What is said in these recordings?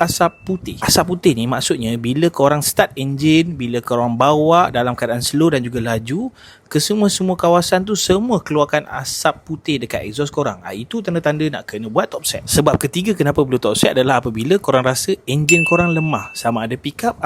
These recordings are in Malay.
asap putih. Asap putih ni maksudnya bila korang start enjin, bila korang bawa dalam keadaan slow dan juga laju, kesemua-semua kawasan tu semua keluarkan asap putih dekat exhaust korang. Itu tanda-tanda nak kena buat top set. Sebab ketiga kenapa perlu top set adalah apabila korang rasa enjin korang lemah. Sama ada pickup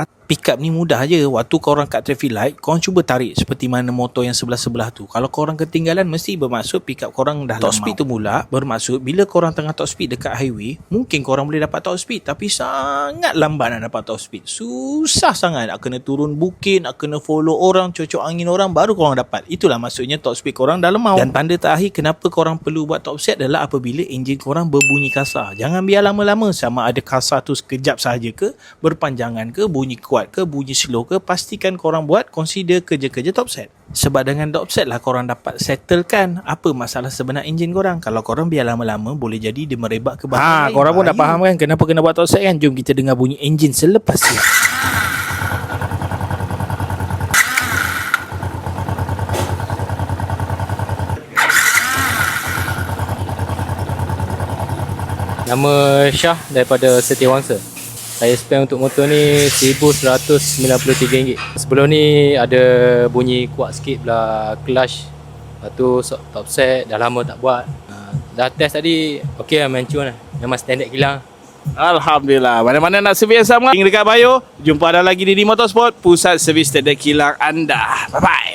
ni mudah je. Waktu korang kat traffic light, korang cuba tarik seperti mana motor yang sebelah-sebelah tu. Kalau korang ketinggalan, mesti bermaksud pickup korang dah lemah. Top speed tu mula bermaksud bila korang tengah top speed dekat highway, mungkin korang boleh dapat top speed, tapi sangat lambat nak dapat top speed. Susah sangat nak kena turun bukit, nak kena follow orang, cocok angin orang, baru korang dapat. Itulah maksudnya top speed korang dah lemah. Dan tanda terakhir kenapa korang perlu buat top set adalah apabila enjin korang berbunyi kasar. Jangan biar lama-lama, sama ada kasar tu sekejap sahaja ke, berpanjangan ke, bunyi kuat ke, bunyi slow ke, pastikan korang buat consider kerja-kerja top set. Sebab dengan top set lah korang dapat settlekan apa masalah sebenar enjin korang. Kalau korang biar lama-lama, boleh jadi dia merebak ke bahagian lain. Korang pun dah faham kan kenapa kena buat top set kan? Jom kita dengar bunyi enjin selepas ni. Nama Syah daripada Setiawangsa. Saya spend untuk motor ni RM1,193. Sebelum ni ada bunyi kuat sikit belah clutch. Lepas tu top set dah lama tak buat. Dah test tadi, okey lah, main cun lah. Memang standard kilang. Alhamdulillah. Mana-mana nak servis yang sama dekat Bayo, jumpa ada lagi di Motorsport, pusat servis standard kilang anda. Bye-bye.